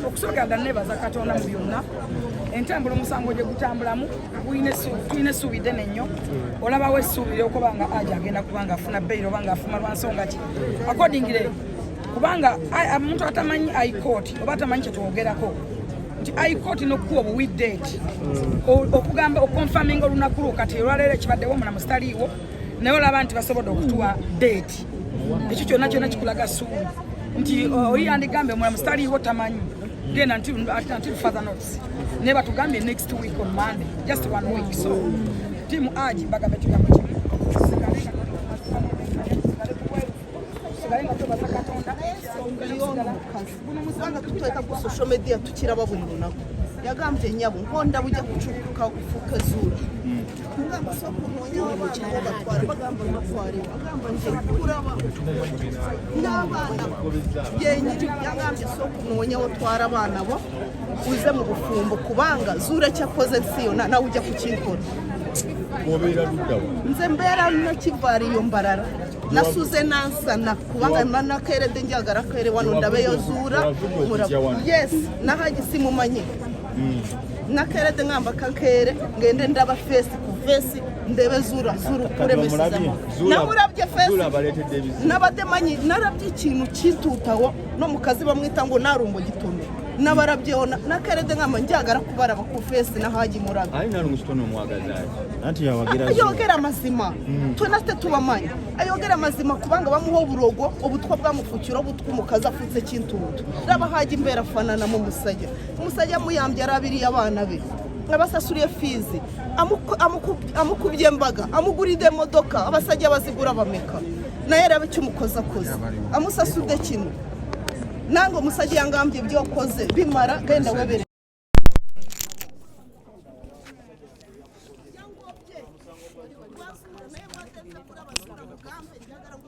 Okusooka ddala neebaza Katonda mu byonna. Entambula omusango gye gutambulamu tulina essuubi ddene nnyo. Olabawo essuubi okuba nga Aja agenda kuba nga afuna bbeeyi oba nga afuma lwa nsonga ki. Accordingly, kubanga omuntu atamanyi high court oba atamanyi kye twogerako nti high court n'okukuwa obuwi date okugamba okonfaminga olunaku lwo kati olwaleero ekibaddewo omulamuzi taliiwo naye olaba nti basobodde okutuwa date. Ekyo kyonna kikulaga ssuubi nti oyiyandigambye omulamuzi taliiwo tamanyi genda until further notice naye batugambye next week on Monday, just 1 week. So tiimu Aji bagambe kigambo kimu Usanga tutweka ku social media tukiraba buli lunaku yagambye nyabo nkonda bujya kucukuka kufuka zuru ngamba soko nonye w'abana batwara bagamba batwara bagamba nje kuraba n'abana yenye yagambye soko nonye watwara abana bo uze mu bufumbo kubanga zura cyakoze siyo na ujya kukinkora nze mbera nakivari yo mbarara nasuze nansana kubanga nakerede njagara kere wano ndabeyo zura yes nahaji simumanye nakerede ngamba kankere ngende ndaba face ku face ndebe zura kure mesizamo namurabye face nabademanyi narabye ikintu kitutawo no mukazi bamwita ngo narumbo gitome nabarabyeona nakerede ngamba njagara kubara ku face nahaji murabe ari narungu kitono mwagazaje nanti yogera amazima tunate tubamanya ayogera amazima kubanga bamuho burogo obutwa bwamufukiro obutwa umukaza afutse kintutu raba haji imbere afanana mu musajya muyambye arabiri abana be abasasuriye fizi amukubye mbaga amuguride modoka abasajya bazigura bameka naye rabe cyumukoza koze amusasude kino nango musajya yangambye byo koze bimara genda webere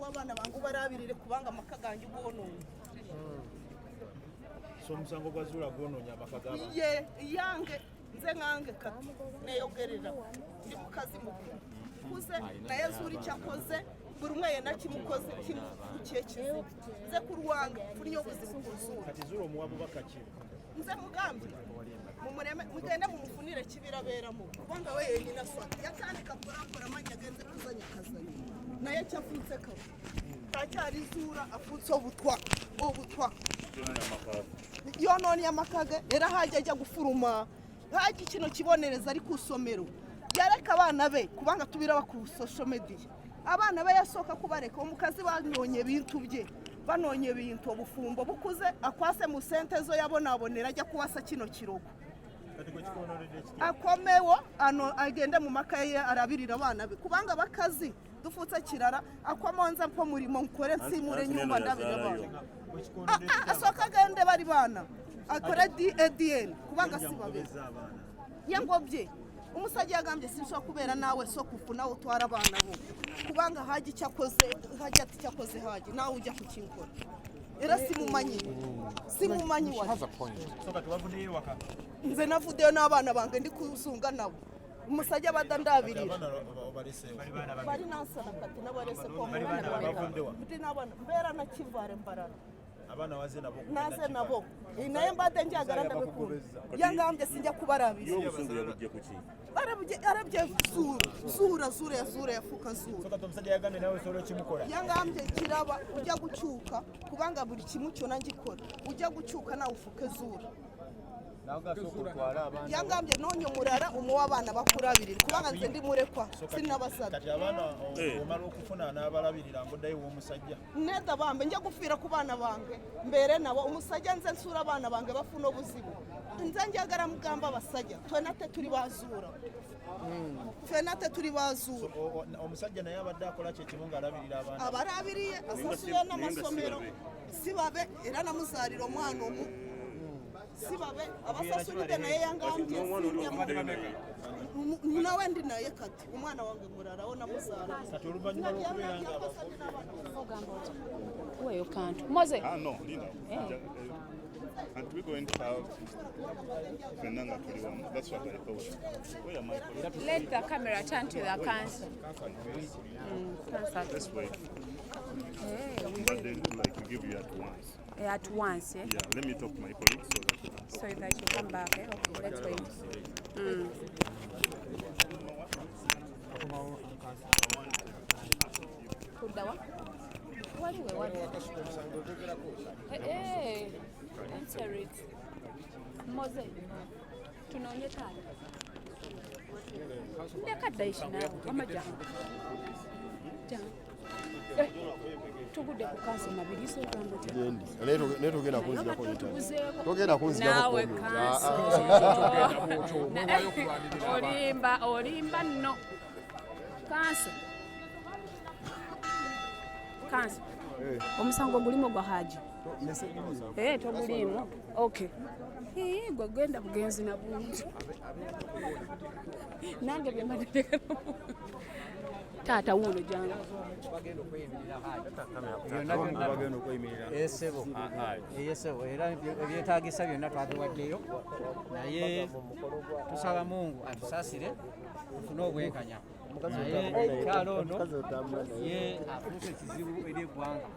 abana bangu barabirire kubanga makaganje ugono so musango gwazura gononya makagaba yange nze ngange kati neyogerera ndi mukazi mukuru kuze naye zuri cyakoze buri umwe yenda kimukoze kimukekize nze kurwanga kuri yo buzima kuzura kati zuro muwabo bakakira nze mugambi mumureme mugende mumufunire kibiraberamo kubanga we yenyina swati yakandika kurakora amanya genze kuzanya kazanya naye cyafutse ka tacyari zura afutse obutwa yononi yamakage era hajya gufuruma haji kino kibonereza ari kusomero yareka abana be kubanga tubiraba ku social media abana be yasoka kubareka umukazi banyonye bintu bye banonye bintu obufumbo bukuze akwase mu sentezo yabonabonera ajya kuwasa kino kirogo akomewo ano agende mu makaye arabirira abana be kubanga bakazi dufutse kirara akwamonza mpo murimo nkore nsimure nyumba ndabira abana asoka gende bari bana akora DADN kubanga sibabe yangobye umusajya yagambye sinshobora kubera nawe so kufuna utwara abana bo kubanga haji cyakoze haji ati cyakoze haji nawe ujya kukinkora era simumanyi wa soka tubavudiye waka nze navudeyo n'abana bange ndi kuzunga nabo umusajya badandabirira bari nansana kati nabarese ko n'abana mbera na kivare mbarara abana waze nabo naze nabo naye mbade njagara ndabekuru yangambye sinjya kubarabira arabye zura yafuka zura soka tumusajya yagamye nawe soro kimukora yangambye kiraba ujya gucyuka kubanga buri kimwe cyo nangikora ujya gucyuka nawe ufuke zura yangambye nonye murara umuwa abana bakurabirira kubanga nze ndi murekwa sinabasada kati abana omara okufuna n'abalabirira ngo dayi wo musajja neda bambe njya gufira ku bana bange mbere nabo umusajja nze nsura abana bange bafuna obuzibu nze njagara mugamba abasajja twenate turi bazura omusajja naye abadde akola kye kimu ng'alabirira abana abarabiriye asasuye n'amasomero sibabe era namuzalira omwana omu sibabe abasasulide naye yangambye nawe ndi naye kati umwana wange muraraho namuzara kati oluvannyuma lw'okubeera nga Where you can't. Moze? No, Lina. And we're going to have Fernanda 21. That's what I thought. Where am I? Let the camera turn to the cancer. This way. But then, like, we give you at once. At once, eh? Yeah, let me talk to my colleagues so that we can talk. So that you come back, eh? Okay, let's wait. Kudawa? Hey, answer it. Mose, tunaonye kale. Ndakadaishi nawe, amaja. Tugudde ku kanso mabiriso gambo tya. Leero genda kunzirako yitani. Togenda kunzirako. Nawe kanso. Olimba no. Kanso. Kanso. Omusango gulimo gwa Haji. Togulimu. Okay. Gwe genda bugenzi na buntu. Nange bye madde. Tata wuno jangu. Bagenda okweyimirira esebo era ebyetaagisa byonna twabiwaddeyo naye tusaba Mungu atusaasire tufune obwenkanya naye kyalo ono ye afuuse ekizibu eri eggwanga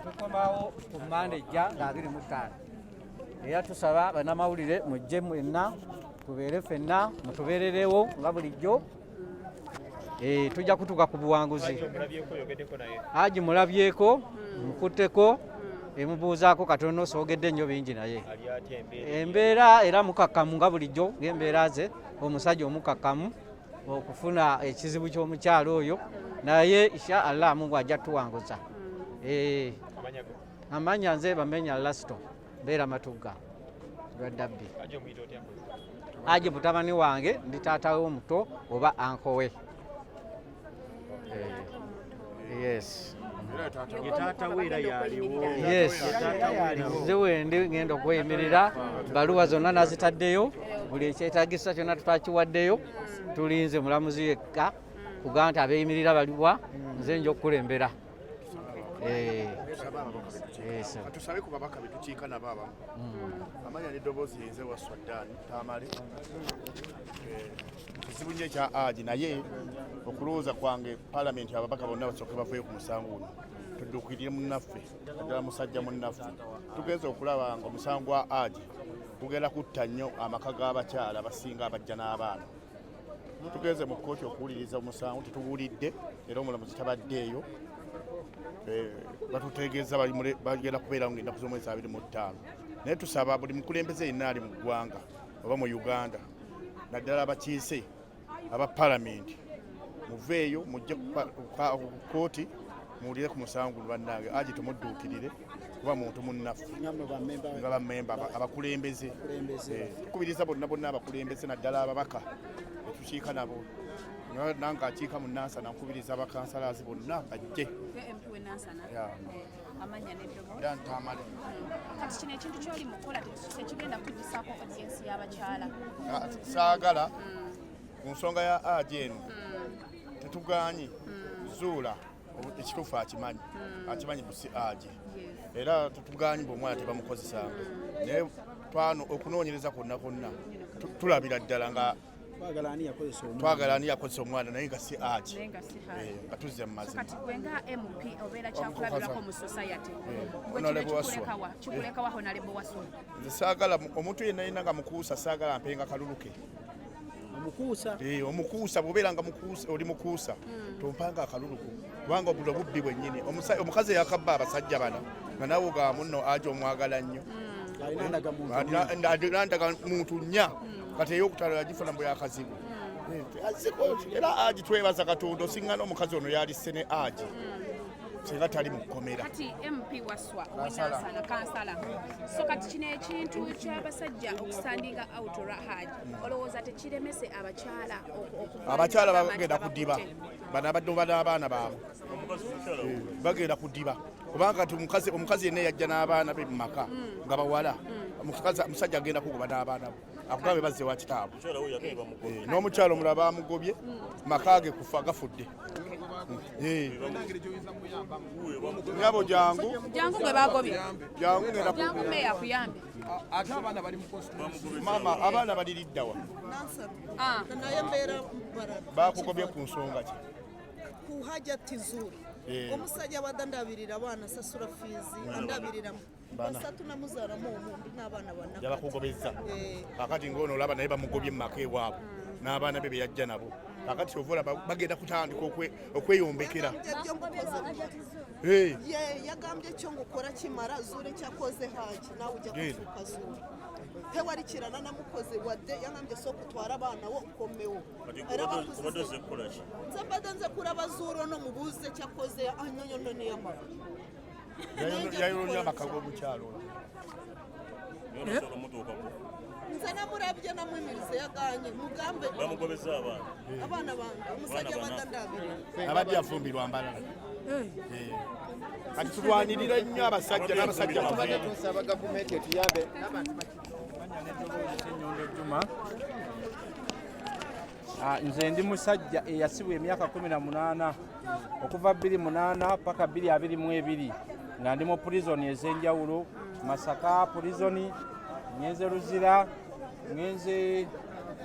tukomawo ku Mande ejja nga 25 era tusaba bannamawulire mujje mwenna tubeere ffenna mutubeererewo nga bulijjo tujja kutuuka ku buwanguzi. Haji mulabyeko mukutteko emubuuzaako katono soogedde nnyo bingi naye embeera era mukakkamu nga bulijjo ng'embeera ze omusajja omukakkamu okufuna ekizibu ky'omukyalo oyo naye insha Allah Mungu ajja tuwanguza. Amanya nze Bamenya Lasto mbeera Matugga lwa Dabbi. Haji mutabani wange ndi taata we omuto oba ankowe. Yes. Yes. Nze ngenda okweyimirira baluwa zonna nazitaddeyo buli ekyetaagisa kyonna tutakiwaddeyo tulinze mulamuzi yekka kugamba nti abeeyimirira baluwa nze nja okukulembera. Tusabe ku babaka betukiika nabo abamu amanya n'eddoboozi yenze wa Swadani Tamale kizibu nnyo ekya Haji naye okulowooza kwange palamenti ababaka bonna basooke baveeyo ku musango guno tuddukirire munnaffe naddala musajja munnaffe tugenze okulaba nga omusango gwa Haji gugenda kutta nnyo amaka g'abakyala abasinga abajja n'abaana. Tugenze mu kkooti okuwuliriza omusango tetuwulidde era omulamuzi tabaddeeyo. Batutegeeza bagenda kubeera ngenda ku z'omwezi 25 naye tusaba buli mukulembeze yenna ali mu ggwanga oba mu Uganda naddala abakiise aba palamenti muveeyo mujje ku kkooti muwulire ku musango bannange Haji tumudduukirire kuba muntu munnaffe nga bammemba abakulembeze tukubiriza bonna abakulembeze naddala ababaka etukiika nabo nange akiika mu Nansana nkubiriza abakansalazi bonna bajje. Ntamale. Kati kino ekintu ky'oli mukola tekigenda kuggisaako audiensi y'abakyala. Saagala ku nsonga ya Haji eno tetugaanyi zuula ekituufu akimanyi busi Haji era tetugaanyi bw'omwana tebamukozesanga naye okunoonyereza kwonna tulabira ddala nga twagala ani yakozesa omwana naye nga si Haji nga tuzze mu mazima. Kati gwe nga MP obeera kyakulabirako mu society kikulekawa Honorable Waswa. Nze saagala omuntu yenna nga mukuusa saagala mpenga kalulu ke omukuusa bw'obeera nga oli mukuusa tompanga akalulu kubanga obulwa bubbi bwennyini. Omukazi yakabba abasajja bana nga nawe ogaba munno Haji omwagala nnyo nandaga muntu nnya kati ey'okutalo yagifuna mbwe yakazibu era Haji twebaza Katonda osiŋŋana omukazi ono yalisse ne Haji singa tali mu kkomera. Kati MP Waswa Nansana kansala so kati kino ekintu ky'abasajja okusandinga out olwa Haji olowooza tekiremese abakyala bagenda kudiba bano abadde n'abaana baabwe bagenda kudiba kubanga kati omukazi yenna yajja n'abaana be mu maka nga bawala omusajja agenda kugoba n'abaana be akugabe bazze wa kitaabwe n'omukyalo omulala bamugobye maka ge kufa gafudde. Nyabo jangu gwe bagobye jangu meya kuyambe ate abaana bali mu mama abaana baliriddawa naye mbeera barara bakugobye ku nsonga ki ku Hajati Zuri omusajja wadde ndabirira abaana sasula fiizi andabiriramu basatu namuzaalamu omundi n'abaana banna yabakugobezza kakati ng'ono olaba naye bamugobye mu maka ewaabwe n'abaana be beyajja nabo kakati ovola bagenda kutandika okweyombekera yagambye ekyo ngaokola kimala zuula ekyakoze haaki naawe ojja kufuuka zuula tewali kirala namukoze wadde yagambye so okutwala abaanawo okomewo nze mbadde nze kulaba zuula ono mubuuze ekyakoze anyonyono neyamala yayolonye amaka g'omukyalo nze namulabye namuyimiriza yaganye mugambe abaana bange omusajja wadde ndabirira abadde afumbirwa mbalala kati tulwanirira nnyo abasajja n'abasajja tubadde tusaba gavumenti etuyambe nze ndi musajja eyasibwa emyaka 18 okuva 28 paka 2022 nga ndi mu pulizoni ez'enjawulo Masaka pulizoni ngenze Luzira ngenze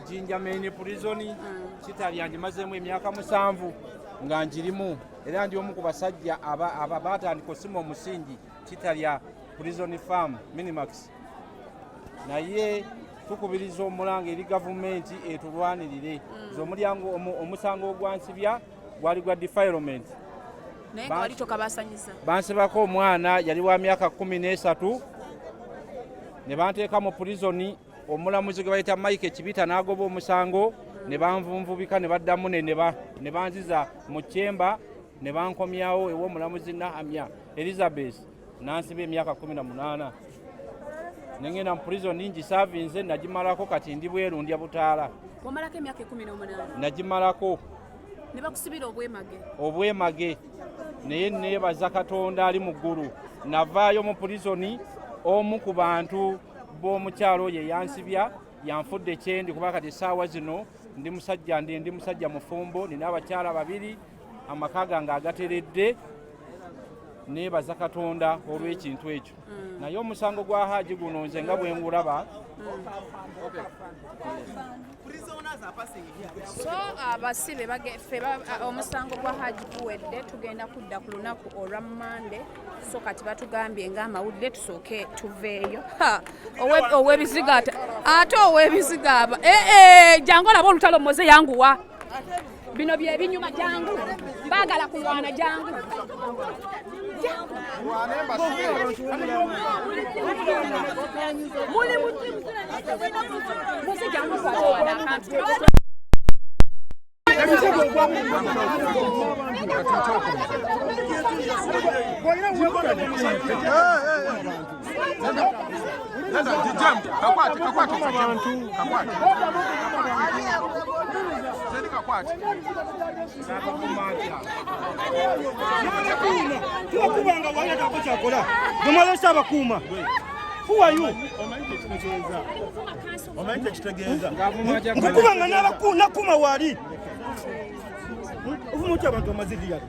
Jinja main pulizoni Kitalya ngimazeemu emyaka 7 nga njirimu era ndi omu ku basajja batandika osima omusingi Kitalya prison farm Minimax naye tukubiriza omulanga eri gavumenti etulwanirire z'omulyango omusango ogwansibya gwali gwa defilement naye nga wali tokabasanyiza bansibako omwana yali wa myaka 13 ne banteeka mu pulizoni omulamuzi gwe bayita Mike Kibita n'agoba omusango ne banvunvubika ne baddamu ne banziza mu kyemba ne bankomyawo ew'omulamuzi Nahamya Elizabeth nansiba emyaka 18 nengenda mu pulizoni ngisavinze nagimalako kati ndi bweru ndya butaala wamalako emyaka 18 nagimalako ne bakusibira obwemage naye neebaza Katonda ali mu ggulu navaayo mu pulizoni omu ku bantu b'omukyalo ye yansibya yanfudde kyendi kuba kati essaawa zino ndi musajja mufumbo nina abakyala babiri amaka gange agateredde neebaza Katonda olw'ekintu ekyo naye omusango gwa Haji guno nze nga bwe ngulaba so abasibe omusango gwa Haji guwedde tugenda kudda ku lunaku olwa Mande so kati batugambye ng'amawulire tusooke tuveeyo ow'ebiziga ate ow'ebiziga aba jangu olaba olutalo moze yanguwa bino bye binyuma jangu baagala kulwana jangu nkukubanga nakuma wali uvumuki abantu amazidi yali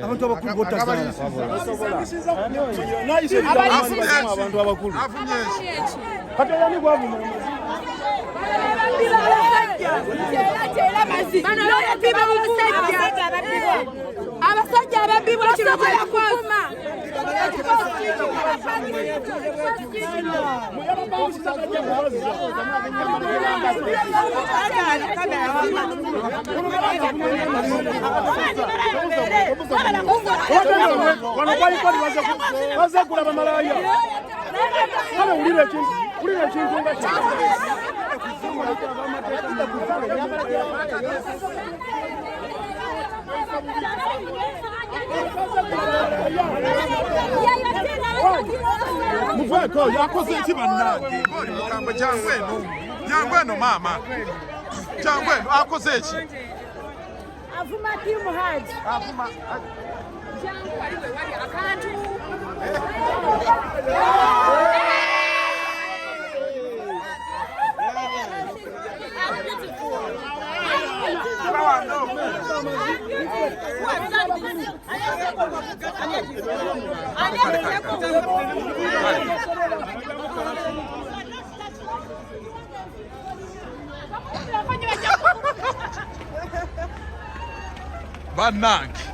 abantu abakulu botazaala abantu abakulu katolani gwavuma abasajja ababbibwa kibakola kukuma baza kulaba malaya kale ulira ekintu nga Muveko yakoze iki bannange ngoli mukambwe jangu eno maama jangu eno akoze iki avuma timu Haji avuma jangu waliwe wali akantu bannange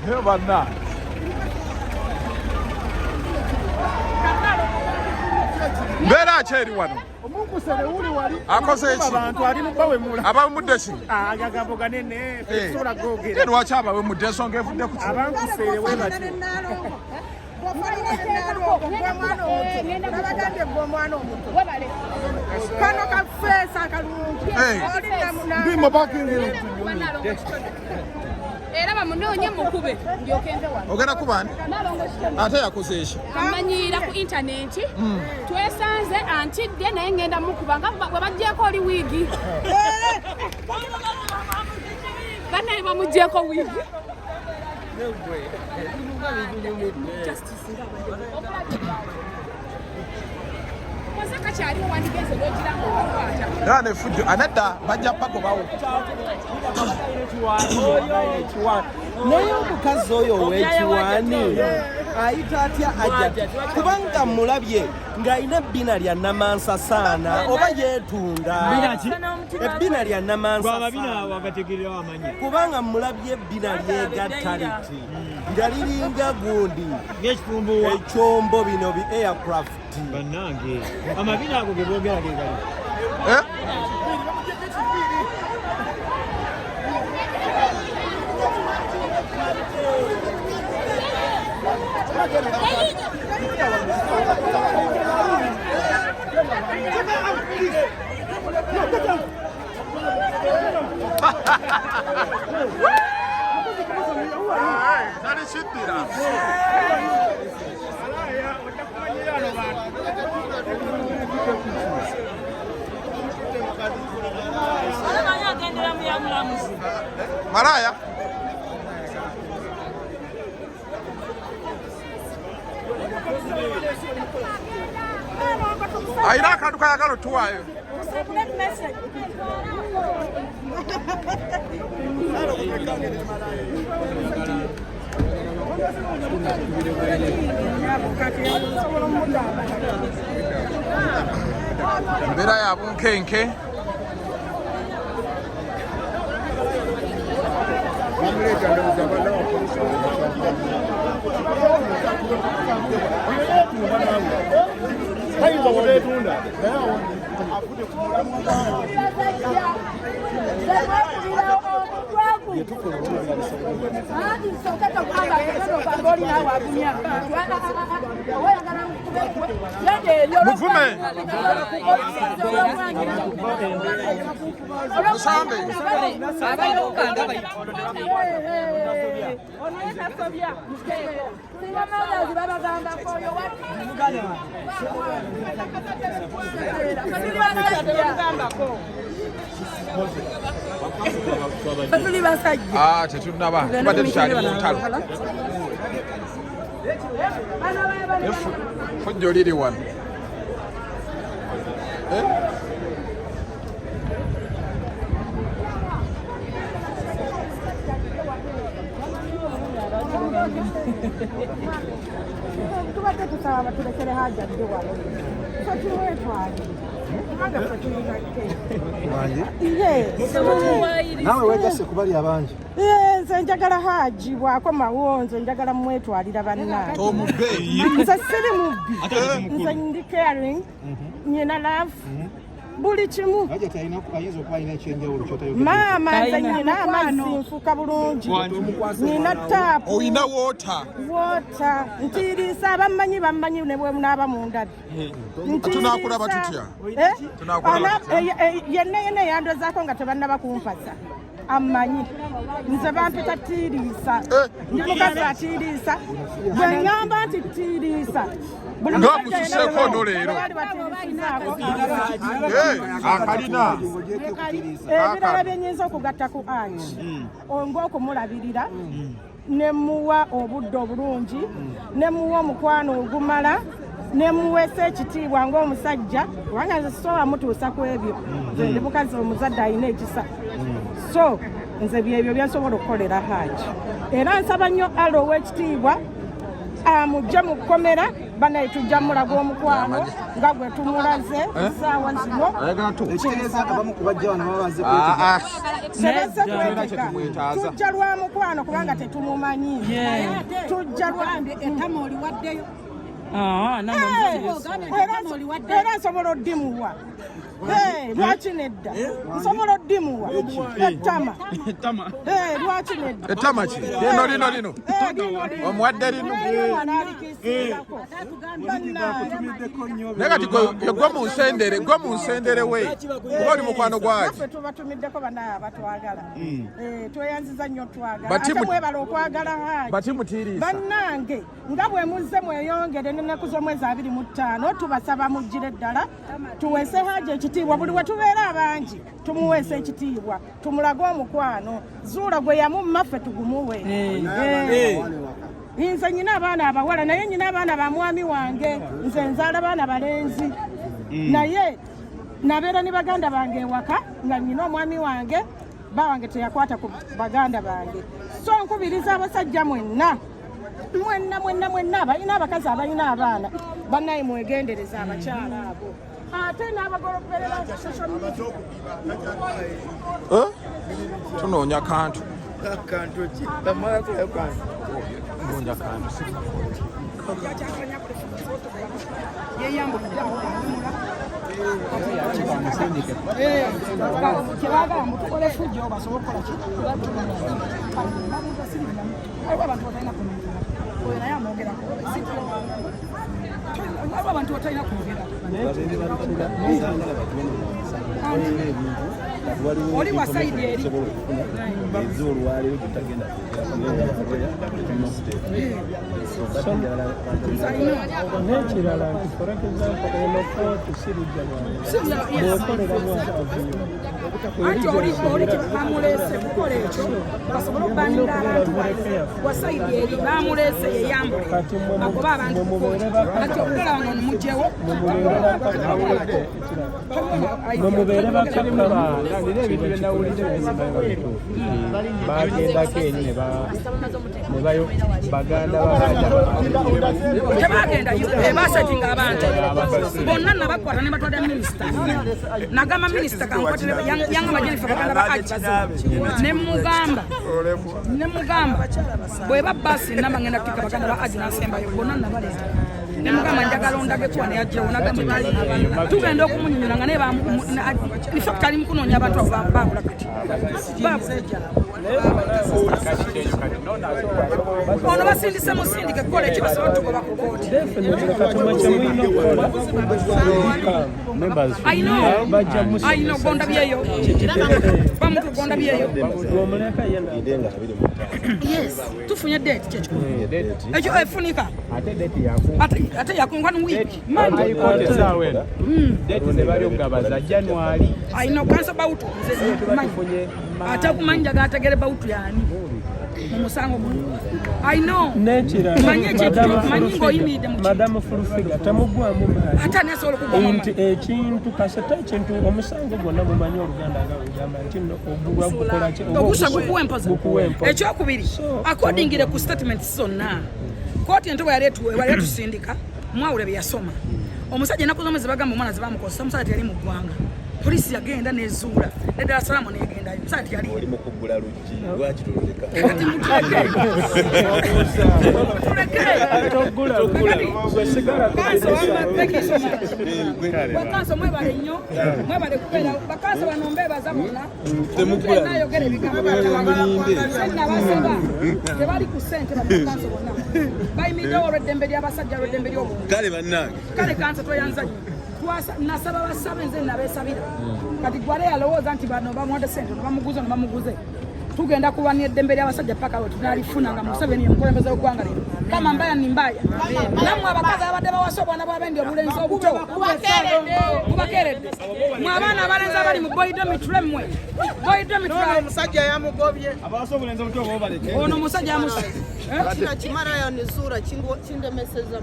Banna. Mbera cheri wano. Omungu sere uli wali. Akoze echi. Abantu ali mubawe mula. Aba mudesi. Agagabo ganene. Fesura gogera. Eno wachaba we mudeso ngevudde ku. Abantu sere we bati. Kano kafesa kalungi. Bimo bakingi. Era bamunonye mukube ndyokenze wano. Ogenda kubani? Ate yakoze echi. Amanyira ku internet. Twesanze antidde naye ngenda mukuba nga bwe bajjeko oli wigi. Banaye bamujjeko wigi. Nane fujo anada bajja pagobawo. Naye omukazi oyo ow'ekiwaani ayita atya ajja kubanga mulabye ng'alina ebbina lya Namansa Saana oba yeetunda ebbina lya Namansa kubanga mulabye ebbina lyegattaliti nga liringa gundi ekyombo bino bi aircraft bannange amabina ago ge boogera gegali Maraya ayina akantu kayagala otuwaayo embeera ya bunkenke muvume musambe tetunaba tubadde tukyali mu ntalo fujjo liri wano tubadde tusaba batulekere haja dde wano so tuwetwali nawe wegase kubali abangi nze njagala haji bwako mawonzo njagala mwetwalira bannange omubbeeyi nze siri mubbi nze ndi caring nyina love buli kimu maama nze nyina amazzi nfuuka bulungi nina taapu oyina woota ntiiriisa abammanyi bammanyi ne bwe munaaba mu ndabi tunaakulaba tutya yenna yandozaako nga tebannaba kumpasa ammanyi nze bampita tiiriisa ndi mukazi atiiriisa bwe ŋŋamba nti tiiriisa nga mususeeko no leero akalina ebirala byenyinza okugatta ku angi ng'okumulabirira ne muwa obudde obulungi ne muwa omukwano ogumala ne muweesa ekitiibwa ng'omusajja kubanga nze sisobola mutuusa ku ebyo nze ndi mukazi omuzadde alina ekisa so nze byebyo byensobola okukolera haji era nsaba nnyo alo ow'ekitiibwa amugye mu kkomera banaye tujja mulaga omukwano nga gwe tumulaze essaawa zino ekitegeeza abamu kubajja wano babaze sebazze kwetika tujja lwa mukwano kubanga tetumumanyi tujja lwetama oliwaddeyo era nsobola oddimuwa lwaki nedda nsobola oddimuwa ettama lwaki nedda ettama ki lino omuwadde lino naye kati gwe mu nsendere we kuba oli mukwano gwaki tubatumiddeko banaye abatwagala tweyanziza nnyo twagala ate mwebala okwagala haji batimutiiriisa bannange nga bwe muzze mweyongere n'ennaku z'omwezi 25 tubasaba mujjire ddala tuweese haji ekitiibwa buli we tubeera abangi tumuweesa ekitiibwa tumulage omukwano zuula gwe yamummaffe tugumuwe nze nyina abaana abawala naye nyina abaana ba mwami wange nze nzaala baana balenzi naye nabeera ne baganda bange ewaka nga nyina omwami wange bawange teyakwata ku baganda bange so nkubiriza abasajja mwenna balina abakazi abalina abaana bannaye mwegendereza abakyala abo ate n'abagoloperera tunoonya kantu kyebagala mutukole fujjo basobola abantu batalina kumenya naye amwogerako abantu batalina kwogera oli wasaidi eri nekirala nti forekezampo enokooti anti oli bamulese kukola ekyo basobole okubanira abantu wasaidi eri bamulese yeyambule agoba abantu kukooti kati okukola wano nemugyewo mwemubeere bakakkabaana nina ebintu byenawulire bagendako eri nebayo baganda tebagendayo basetinga abantu bonna nabakwata ne batwala minisita nagamba minisita kankwatire yangamba jenifa baganda ba aji nemugamba bweba basi nama ngenda kutika baganda ba aji nasembayo bonna nabaleeta nemugamba njagala ondage kuba neyajjawo nagamba tugenda okumunyunyula nga nefakti ali mukunoonya abantu abo babula kati ono basindise musindike kukola ekyo basobola tugoba ku kooti ayina ogonda byeyo bamutu ogonda byeyo yes tufunye date kyekyo ekyo efunika ate yakungwa ni wiki ayina okansa bawutu ate kumanja gategere bawutu yani mumusango muno I know manye ngoyimide mu Madam Furufiga tamugwamu ata nesobola kugoma ekintu kaseta ekintu omusango gwonna mumanyi oluganda nga ugamba nti obulwa gukola ki ogusha gukuwempoza ekyokubiri accordingire ku statement zonna kooti ento bwaletusindika mwawule byasoma omusajja enaku zomwezi bagamba omwana zibamukozesa omusajja teyali mu ggwanga polisi yagenda nezuula ne Dar es Salaam negendayo omusajja teyali oli mu kuggula luggi lwaki tuloleka kati mutuleke bakanso mwebale nnyo mwebale kubeera bakanso bano mbebaza bonna nayogera ebigambo nabasaba tebali ku ssente bakanso bonna bayimiriddewo olw'eddembe ly'abasajja lw'eddembe ly'obuntu kale bannange kale kanso toyanza nnyo nasaba basabe nze nabesabira kati gwale yalowooza nti bano bamuwadde ssente bamuguze tugenda kulwanira eddembe ly'abasajja paka lwe tunalifuna nga Museveni omukulembeze w'eggwanga lino kama mbaya ni mbaya nammwe abakazi abadde bawasa obwana bw'abendi obulenzi obuto bubakeeredde mwe abaana abalenzi abali mu boyidomitule mmwe omusajja yamugobye abawasa obulenzi obuto obaleke ono omusajja yamusa kino kimarayo nezuula kindemeseza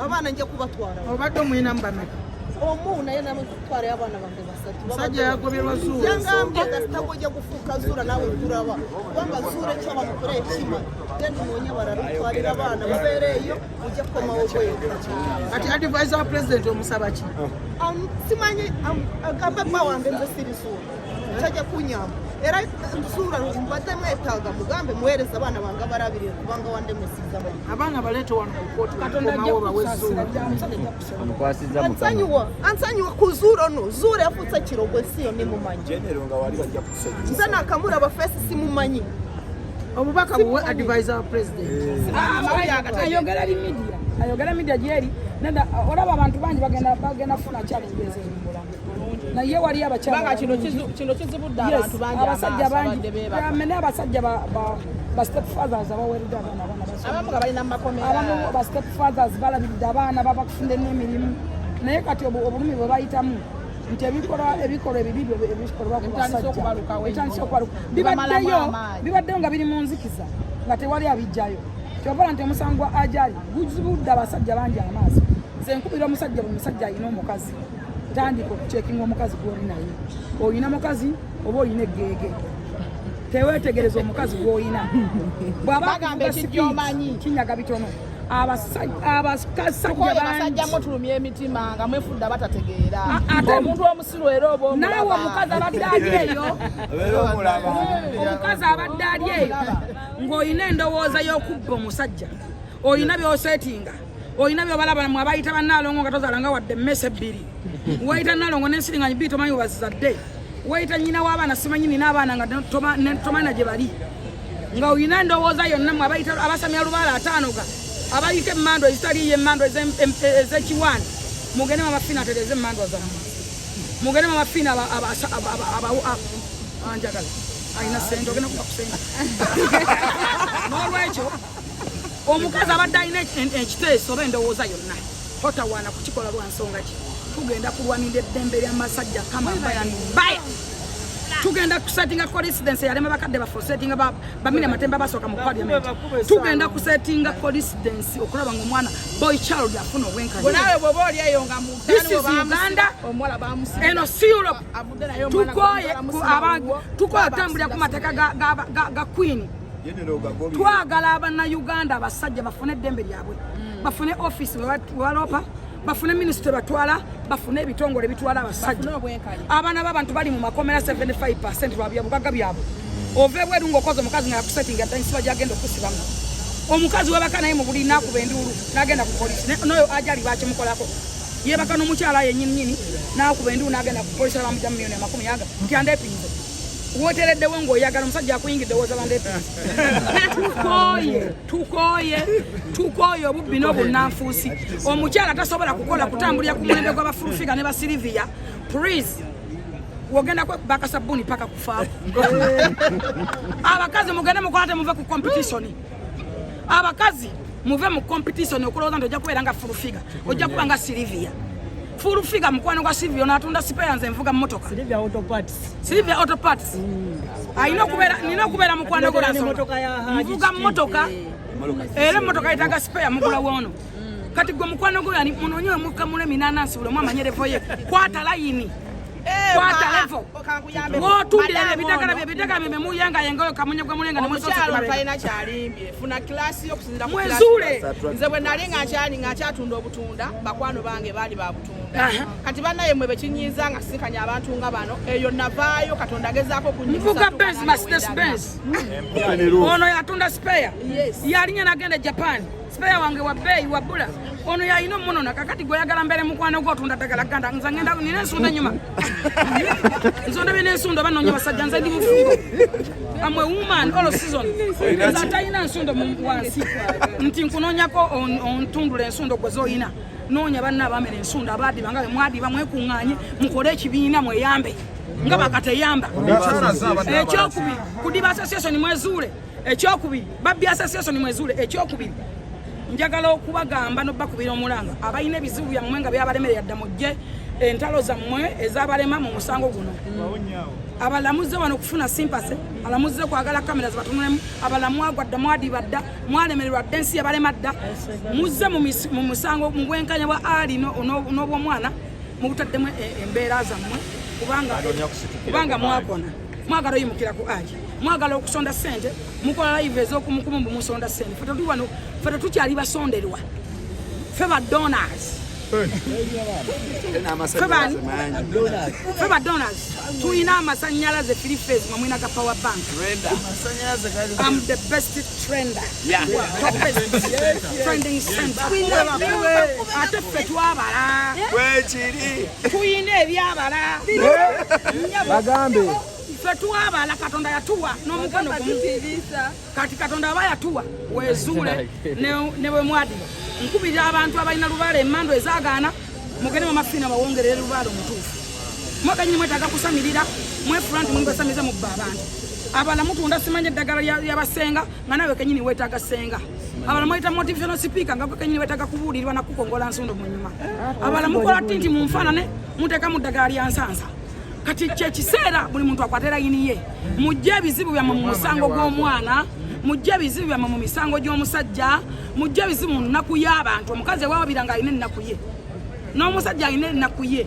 abaana nja kubatwala obadde omwinamu bameka omu naye namutwala abaana bange basatu musajja yagoberwa zuula yangambye gasitako ojja kufuuka zuula nawe kulaba kubanga zuula ekyo bamukole ekima genda unoonye abalala otwalira abaana mubeereeyo ojja kukomawo bweka. Ati advisor wa president omusaba ki? Simanyi agamba bba wange nze sirisuula tajja kunyamba era nsuula mbadde mwetaaga mugambe muweereza abaana bange abalabirire kubanga wandemesiza abaana baleeta wano ku kooti Katonda ajja kusaasira ansonyiwa ku zuula ono zuula yafuuse kirogo si yo nimumanyi nze nakamulaba feesi simumanyi obubaka buwe advisor wa president ayogera media gyeri nenda olaba abantu bangi bagenda funa challenge ezimbula naye wali abakyala kino kizibudde abantu bangi abasajja bangi bamene abasajja ba step fathers abaweredde abaana abamu nga balina makomera abamu ba step fathers balabidde abaana babakufunda n'emirimu naye kati obulumi bwe bayitamu nti ebikolwa ebibi ebikolwa ku basajja bibaddeyo nga biri mu nzikiza nga tewali abijjayo kyobala nti omusango gwa ajali guzibudde abasajja bangi amaaso nze nkubira omusajja bwe musajja alina omukazi tandika okucekinga omukazi gwoli naye olina mukazi oba olina eggeege tewetegereza omukazi gwolina bw'abagamba sikyomanyi kinyaga bitono abasajja mutulumya emitima nga mwefudde batategeera omuntu omusiru era oba naawe omukazi abadde ali eyo omukazi abadde ali eyo ng'olina endowooza y'okubba omusajja olina by'oseetinga olina byobalaba mu abayita bannaalongo nga tozaalanga wadde emmese ebbiri wayita nnaalongo n'ensiringanyi bbiri tomanyi webazadde wayita nnyina w'abaana simanyi nina abaana nga tomanya gye bali nga olina endowooza yonna mu abayita abasamya lubaala ataanoga abayita emmandwa ezitaliyo emmandwa ez'ekiwaani mugende mu mafiina atereze emmandwa zammwe mugende mu mafiina anjagala alina sente ogenda kuba kusente n'olwekyo omukazi abadde alina ekiteeso oba endowooza yonna totawaana kukikola lwa nsonga ki tugenda kulwanira eddembe ly'amasajja kamambaya tugenda kusettinga coincidence yalema bakadde bafosettinga bamina matemba basooka mu parliament tugenda kusettinga coincidence okulaba ng'omwana boy child afuna obwenkanya nawe bw'oba oli eyo nga mu Uganda eno si Europe tukoye otambulira ku mateeka ga queen twagala abannayuganda abasajja bafune eddembe lyabwe bafune office wewalopa bafune minisitule batwala bafune ebitongole bitwala abasajja abaana b'abantu bali mu makomera 75% lwabyabugaga byabwe ove bweru ng'okoze omukazi nga yakusetinga dda ensiba gyagenda okusibamu omukazi webaka naye mu buli nakuba enduulu n'agenda ku polisi n'oyo ajali bakimukolako yebaka n'omukyala yennyini n'akuba enduulu n'agenda ku polisi abamujja mu miliyoni 50 nti andepinze wotereddewo ng'oyagala omusajja akuyingidde wooza bandepinze tukoye obubbi n'obunnanfuusi omukyala tasobola kukola kutambulira ku mulembe gw'abafulufiga ne basiriviya please wogenda kwekubaka sabbuuni paka kufaako abakazi mugende mukolate muve ku competition abakazi muve mu competition okulowooza nti ojja kubeera nga fulufiga ojja kuba nga siriviya fulufiga mukwano gwa Silvia n'atunda sipeya nze nvuga mmotoka Silvia Auto Parts nina okubeera mukwano gwa nvuga mmotoka era emmotoka yetaaga sipeya mugula woono kati gwe mukwano gwe yani munoonye mukamule minanansi buli omu amanye levo ye kwata layini kwata levo wotundira ebitakala bye muyengayengayo kamunye gwe mulenga mwezule nze bwe nali nga kyatunda obutunda bakwano bange baali babutunda kati bannaye mwe bekinyiiza nga sisikanya abantu nga bano eyo navaayo Katonda agezaako kunyivuga Benz Mercedes Benz ono yatunda spare yalinye nagenda Japan spare wange wa bei wa bula ono yalina omunona kakati gweyagala mbere mukwano gwo otunda ddagala ganda nze ngenda nina ensunda enyuma nsonda bina ensunda banoonya basajja nze ndi mufumbo amwe woman all season nze atalina ensunda wansi nti nkunoonyako ontundula ensunda gwe z'olina noonya banna abamera ensunda abaadiba nga bemwadiba mwekuŋŋaanye mukole ekibiina mweyambe nga bakateyamba ekyokubiri kudiba association mwezuule ekyokubiri babbi association mwezuule ekyokubiri njagala okubagamba n'obbakubira omulanga abalina ebizibu byammwe nga byabalemerera dda mujje entalo zammwe ez'abalema mu musango guno abalamuze wano okufuna simpase alamuze kwagala kamera zibatunulemu abalamwagwa dda mwadiba dda mwalemererwa dda ensi yabalema dda muzze mu musango mu bwenkanya bwa ali n'obwomwana mubutaddemu embeera zammwe kubanga mwakona mwagala oyimukira ku aji mwagala okusonda ssente mukola live ez'okumukumu mbu musonda ssente ffe tuli wano ffe tetukyali basonderwa ffe ba donors ffe ba donors tulina amasannyalaze Philippines mwe mwina ga power bank I'm the best trender trending center ate ffe twabala tuyina ebyabala bagambe ffe twabala Katonda yatuwa n'omukono gumu kati Katonda aba yatuwa wezuule ne bwe mwadi nkubira abantu abalina lubaala emmando ezaagaana mugende mu mafiina bawongerere lubaala omutuufu mwaganye mwetaaga kusamirira mwefula nti mwibasamize mubba abantu abala mutunda simanye eddagala lyabasenga nga nawe kenyini weetaaga senga abala mwayita motivational speaker nga kenyini weetaaga kubuulirwa nakukongola nsundo mu nyuma abala mukola tinti munfaanane muteeka mu ddagala lya nsansa kati kyekiseera buli muntu akwatera yiniye mujje ebizibu byammwe mu musango gw'omwana mujje ebizibu byammwe mu misango gy'omusajja mujje ebizibu mu nnaku y'abantu omukazi ewawabira nga alina ennaku ye n'omusajja alina ennaku ye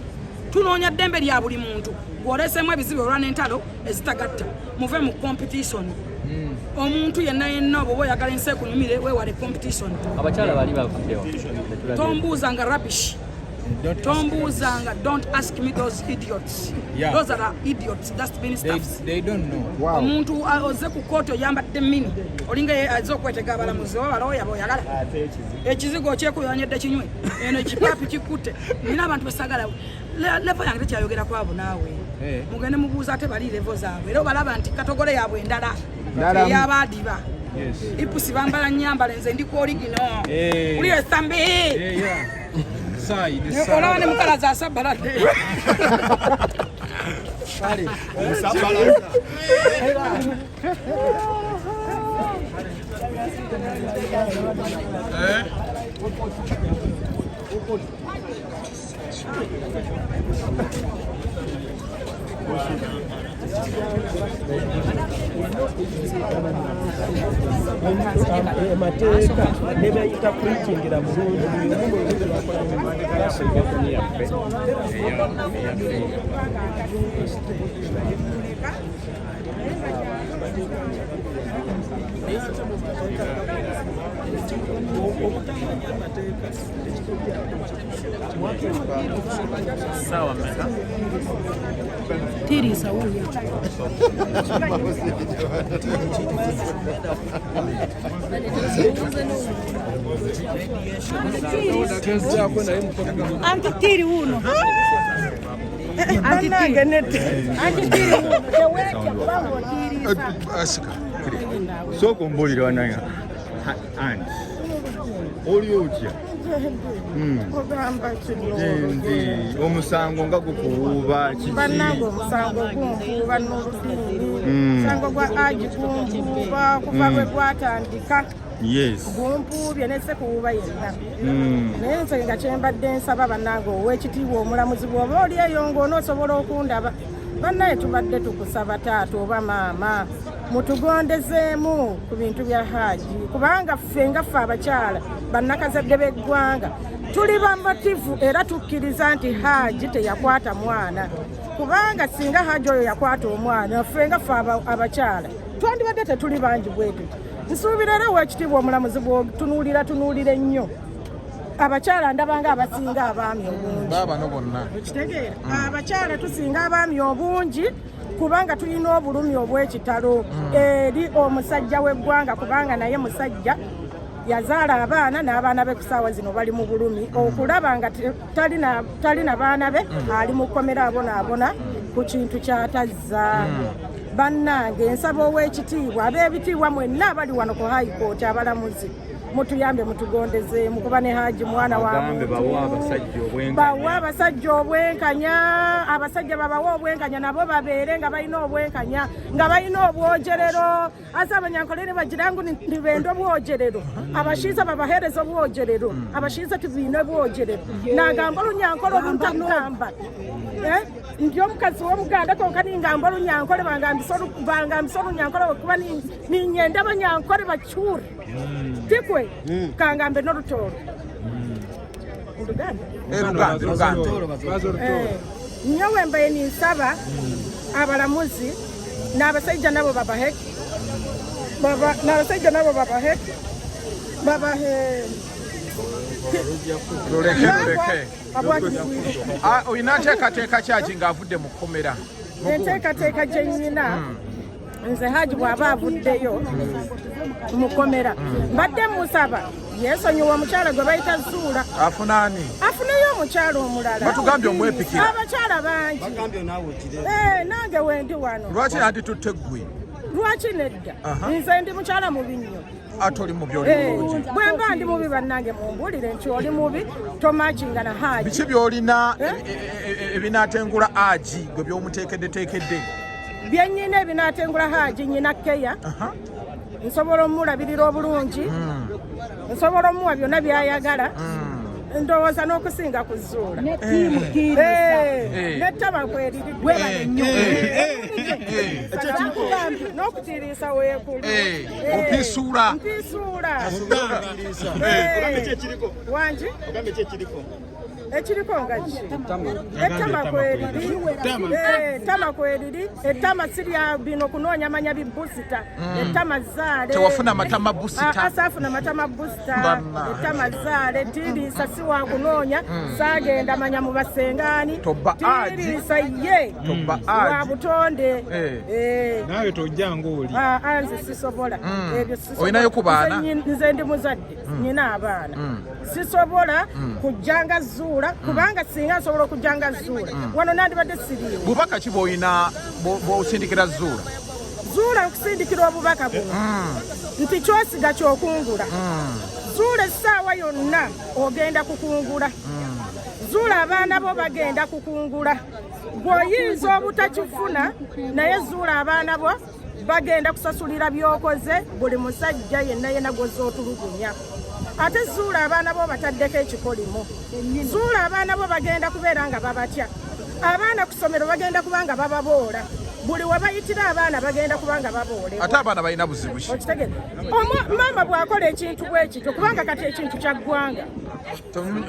tunoonya ddembe lya buli muntu gwoleesemu ebizibu olwa n'entalo ezitagatta muve mu competition omuntu yenna oba oba oyagala ensi ekunyumire weewale competition abakyala bali bavuddewa tombuuzanga rubbish Tombuzanga, don't ask me those idiots. Those are idiots, dustbin staffs. They don't know. Wow. Omuntu oze ku koto yambadde mini. Olinga azokwetega abalamuzi baloya boyagala. Ekizigo kyekuyonyedde kinywe. Eno ekipapi kikutte. Nina abantu besagala. Level yange tekyayogera kwabo naawe. Mugende mubuuza ate bali level zaabwe. Era obalaba nti katogole yaabwe endala. Eyabadiba. Yes. Ipusi bambala nyambala nze ndi ku original. Uli esambe. Yeah. Olaba ne mukalaza asabalade. amateeka ne bayita preachingira mulungi sawa meka Tiri sawuya. Anti tiri uno. Anti tiri uno. Asika. Soko mbulira wananya. Andi. Oli otya. Ndi omusango nga gukuuba kiki banango omusango gunkuuba n'olufiiri omusango gwa aji gunkuuba kuva lwe gwatandika gumpuubye nesekuuba yenna naye nze nga kyembadde nsaba bannange ow'ekitiibwa omulamuzi bw'oba oli eyo ng'onoosobola okundaba bannaye tubadde tukusaba taata oba maama mutugondezeemu ku bintu bya Hajji kubanga ffe nga ffe abakyala bannakazadde b'eggwanga tuli bamativu era tukkiriza nti Hajji teyakwata mwana kubanga singa Hajji oyo yakwata omwana ffe nga ffe abakyala twandibadde tetuli bangi bwetu nsuubira era ow'ekitiibwa omulamuzi bw'otunuulira ennyo abakyala ndabanga abasinga abaami obungi kitegeera abakyala tusinga abaami obungi kubanga tulina obulumi obw'ekitalo eri omusajja w'eggwanga kubanga naye musajja yazaala abaana n'abaana be ku ssaawa zino bali mu bulumi okulaba nga talina baana be ali mu kkomera abonaabona ku kintu ky'atazza bannange nsaba ow'ekitiibwa ab'ebitiibwa mwenna abali wano ku high court abalamuzi mutuyambe mutugondezeemu kuba ne Hajji mwana wa muntu bawa abasajja obwenkanya abasajja babawa obwenkanya nabo babeere nga balina obwenkanya nga balina obwogerero ase abanyankolere bagirangu nibenda obwogerero abashiiza babaheereza obwogerero abashiiza tubiine obwogerero nagamba olunyankole oluntakamba nti omukazi w'omuganda konka ningamba olunyankole bangambisa olunyankole kuba ninyenda abanyankole bakyure tikwe kangambe n'olutoolo nyo wembaye ninsaba abalamuzi n'abasajja nabo babahe n'abasajja nabo babahe loleke olina nteekateeka kyaki ng'avudde mu kkomera enteekateeka gye nnyina nze Haji bw'aba avuddeyo mu kkomera mbadde musaba yeesonyiwa omukyala gwe bayita Zuula afunaani afuneyo omukyala omulala batugambye omwepikira abakyala bangi nange wendi wano lwaki nanditutte ggwe lwaki nedda nze ndi mukyala mubi nnyo atoli mubi oli bulungi bwe mba ndi mubi bannange mumbuulire nti oli mubi tomakinga na Haji biki by'olina ebinaatengula Haji gwe by'omuteekeddeteekedde byennyina ebinaatengula Haji nyina Keya nsobola omulabirira obulungi nsobola omuwa byonna byayagala ndowooza n'okusinga ku Zuula nettama kweriri n'okutiiriisa weekulu ompisuula wangi ekiriko nga ki ettama kweriri ettama sirya bino kunoonya manya bibusita ettama zaale tewafuna matama busita asaafuna matama busita ettama zaale tiiriisa si wakunoonya saagenda manya mu basengaani tiiriisa ye wa butonde nawe tojjanga oli nze sisobola ebyo olinayo ku baana nze ndi muzadde nyina abaana sisobola kujjanga Zuula kubanga singa nsobola okujjanga Zuula wano nandibadde siriiwo bubaka ki bw'olina bw'osindikira Zuula okusindikira obubaka buno nti kyosiga kyokungula Zuula essaawa yonna ogenda kukungula Zuula abaana bo bagenda kukungula bw'oyinza obutakifuna naye Zuula abaana bo bagenda kusasulira by'okoze buli musajja yenna gw'ozootulugunya ate Zuula abaana bo bataddeko ekikolimo Zuula abaana bo bagenda kubeera nga babatya abaana ku ssomero bagenda kuba nga bababoola buli we bayitira abaana bagenda kuba nga baboolewa ate abaana balina buzibu ki okitegere maama bw'akola ekintu bwe kityo kubanga kati ekintu kya ggwanga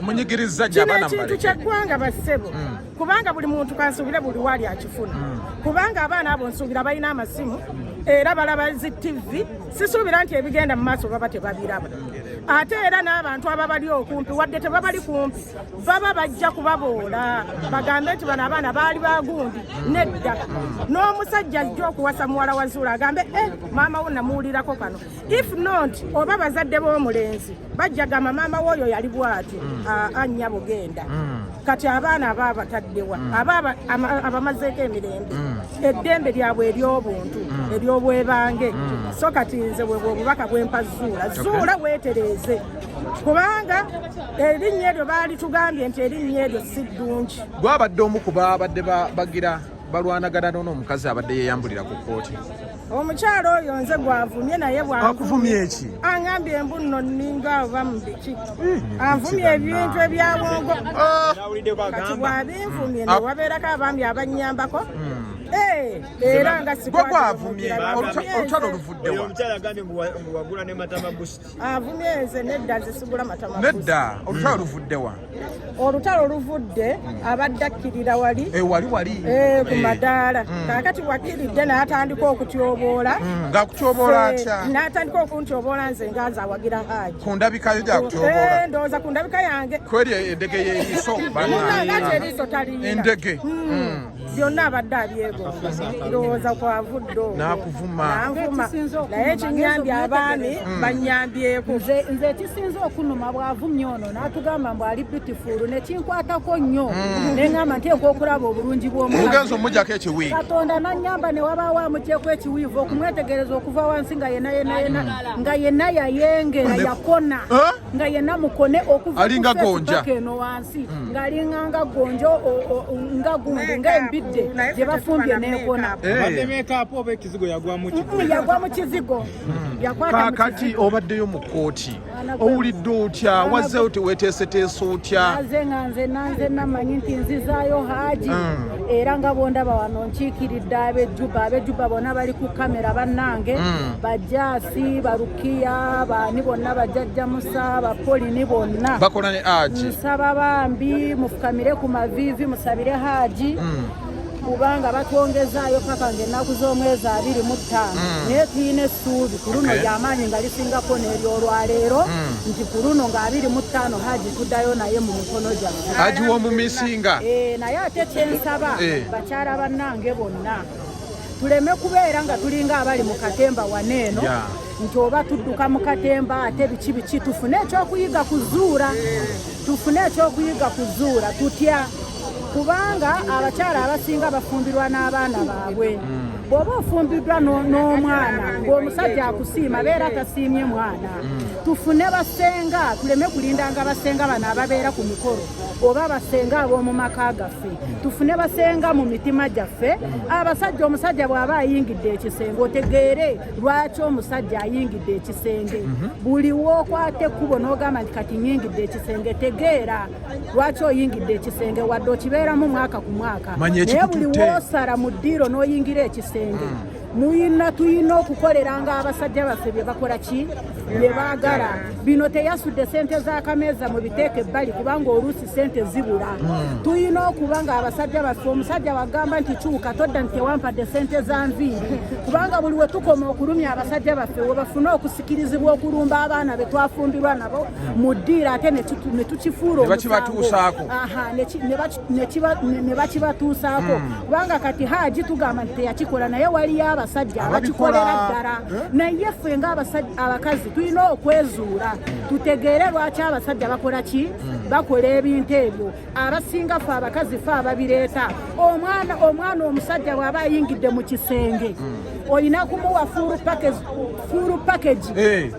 munyigiriza gye abaana ekintu kya ggwanga bassebo kubanga buli muntu kansuubire buli waali akifuna kubanga abaana abo nsuubira balina amasimu era balaba zi TV sisuubira nti ebigenda mu maaso baba tebabiraba ate era n'abantu ababali okumpi wadde tebabali kumpi baba bajja kubaboola bagambe nti bano abaana baali bagundi nedda n'omusajja ajja okuwasa muwala wa Zuula agambe maama wo namuwulirako kano if not oba bazadde b'omulenzi bajja gamba maama wo oyo yali bw'ati annya bugenda kati abaana aba bataddewa aba abamazeeko emirembe eddembe lyabwe ery'obuntu ery'obwebange so kati nze bwe obubaka bwempa Zuula weetereeze kubanga erinnya eryo baali tugambye nti erinnya eryo si ddungi gwabadde omu ku babadde bagira balwanagana n'omukazi abadde yeeyambulira ku kkooti omukyalo oyo nze gwavumye naye akuvumye eki aŋambye embu nno nninga oba mu biki anvumye ebintu ebyabwongo kati bw'abinvumye newabeerako abambi abannyambako era nga sikwavumye olutalo oluvuddewa omukyala agambye wagula ne matama busiti avumye nze nedda nzisigula matama nedda olutalo oluvuddewa olutalo oluvudde abadde akkirira wali ku madaala kaakati wakkiridde n'atandika okutyoboola ng'akutyoboola atya n'atandika okuntyoboola nze nga nze awagira Haji ku ndabikayo gy'akutyoboola ndowooza ku ndabika yange kweri endege y'eriiso ngati eriiso taliyina endege byonna abadde abyegomba ndowooza kwavudde n'akuvuma naye ekinyambye abaami bannyambyeko nze ekisinza okunuma bw'avumye ono n'atugamba mbu ali beautiful nekinkwatako nnyo neŋŋamba nteekwa okulaba obulungi bw'omugenzi omujjako ekiwi katonda n'annyamba ne wabaawo amugyeko ekiwiivu okumwetegereza okuva wansi nga yenna yayengera yakona nga yenna mukone okuva eno wansi ng'alinganga gonjo nga gundi ng'embidde gye bafumbye n'ekona yagwa mu kizigo kaakati obaddeyo mu kkooti owulidde otya wazzeeyo teweeteeseteese otya aze nga nze namanyi nti nzizaayo Haji era nga bondaba wano nkiikiridde ab'ejjuba bonna bali ku kamera bannange bajaasi barukiya baani bonna bajjajja musa bapolini bonna bakola ne Haji nsaba bambi mufukamire ku maviivi musabire Haji kubanga batwongezaayo paka ng'ennaku z'omwezi 25 naye tulina essuubi ku luno ly'amaanyi nga lisingako n'eryolwaleero nti ku luno nga 25 Haji tuddayo naye mu mikono gyaffe. Haji w'omu Misinga. Naye ate kyensaba bakyala bannange bonna tuleme kubeera nga tulinga abali mu katemba waneeno nti oba tudduka mu katemba ate biki tufune ekyokuyiga kuzuula tutya kubanga abakyala abasinga bafumbirwa n'abaana baabwe bw'oba ofumbiddwa n'omwana ng'omusajja akusiima beera tasiimye mwana tufune basenga tuleme kulindanga basenga bano ababeera ku mikolo oba basenga ab'omu maka gaffe tufune basenga mu mitima gyaffe omusajja bw'aba ayingidde ekisenge otegeere lwaki omusajja ayingidde ekisenge buli wookwata ekkubo n'ogamba nti kati nyingidde ekisenge tegeera lwaki oyingidde ekisenge wadde okibeeramu mwaka ku mwaka naye buli woosala mu ddiiro n'oyingira ekisenge tuyina okukoleranga abasajja baffe bye bakola ki bye baagala bino teyasudde sente z'akameeza mu biteeka ebbali kubanga oluusi sente zibula tuyina okuba nga abasajja baffe omusajja wagamba nti kyuka todda nti tewampadde sente za nviiri kubanga buli we tukoma okulumya abasajja baffe we bafune okusikirizibwa okulumba abaana be twafumbirwa nabo mu ddiiro ate ne tukifuula omusango ne bakibatuusaako kubanga kati Haji tugamba nti teyakikola naye waliyo abasajja abakikolera ddala naye ffe ng'abakazi tulina okwezuula tutegeere lwaki abasajja bakola ki bakola ebintu ebyo abasinga ffe abakazi ffe ababireeta omwana omusajja bw'aba ayingidde mu kisenge olina kumuwa full package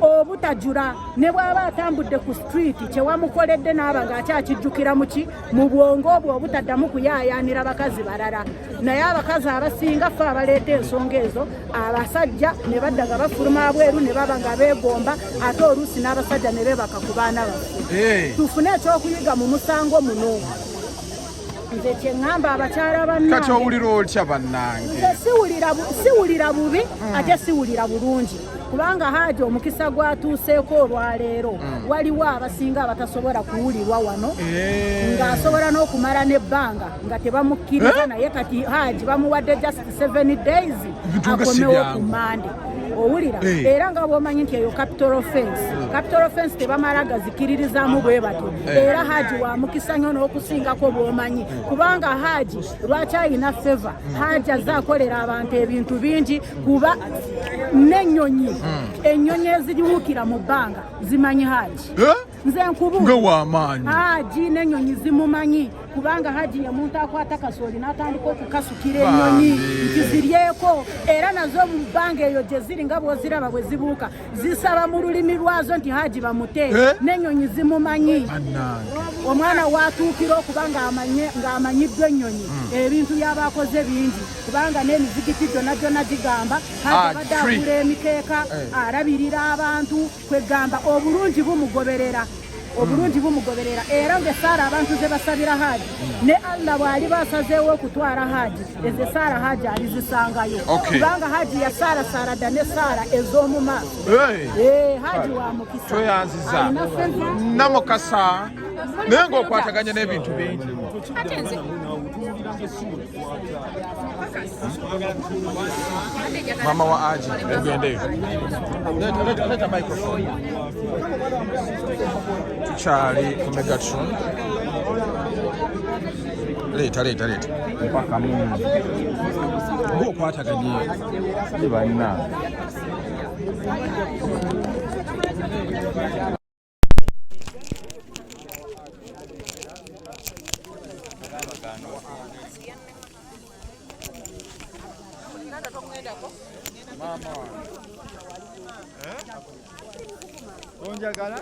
obutajula ne bw'aba atambudde ku street kyewamukoledde n'aba ng'akyakijjukira mu bwongo obwo obutaddamu kuyaayaanira bakazi balala naye abakazi abasinga ffe abaleeta ensonga ezo abasajja ne badda nga bafuluma abweru ne baba nga beegomba ate oluusi n'abasajja ne beebaka ku baana baffe tufune ekyokuyiga mu musango muno nze kyeŋŋamba abakyala bannange kati owulira otya bannange nze siwulira bubi ate siwulira bulungi kubanga Haji omukisa gwatuuseeko olwaleero waliwo abasinga abatasobola kuwulirwa wano ng'asobola n'okumala n'ebbanga nga tebamukkiriza naye kati Haji bamuwadde just 7 days akomewo ku Mande owulira era nga bw'omanyi nti eyo capital offense tebamala gazikiririzaamu bwe batyo era Haji wamukisa nnyo n'okusingako bw'omanyi kubanga Haji lwaki alina feva Haji azze akolera abantu ebintu bingi kuba n'ennyonyi ennyonyi eziwukira mu bbanga zimanyi Haji nze nkubuulira Haji n'ennyonyi zimumanyi kubanga Haji ye muntu akwata kasooli n'atandika okukasukira ennyonyi nti ziryeko era nazo mu bbanga eyo gye ziri nga bw'oziraba bwe zibuuka zisaba mu lulimi lwazo nti Haji bamute n'ennyonyi zimumanyi omwana watuukira okuba ng'amanyiddwa ennyonyi ebintu by'abakoze bingi kubanga n'emizigiti gyonna gigamba Haji abadde agula emikeeka alabirira abantu kwegamba obulungi bumugoberera era ng'essaala abantu ze basabira Haji ne Allah bw'ali basazeewo okutwala Haji ezo essaala Haji alizisangayo kubanga Haji yasaalasaala dda n'essaala ez'omu maaso Haji wa mukisa tweyanziza namukasa naye ng'okwataganya n'ebintu bingi mama wa Haji egendeyo leta microphone tukyali ku Megatron leta mpaka mungu ng'okwataganye banna mama onjagala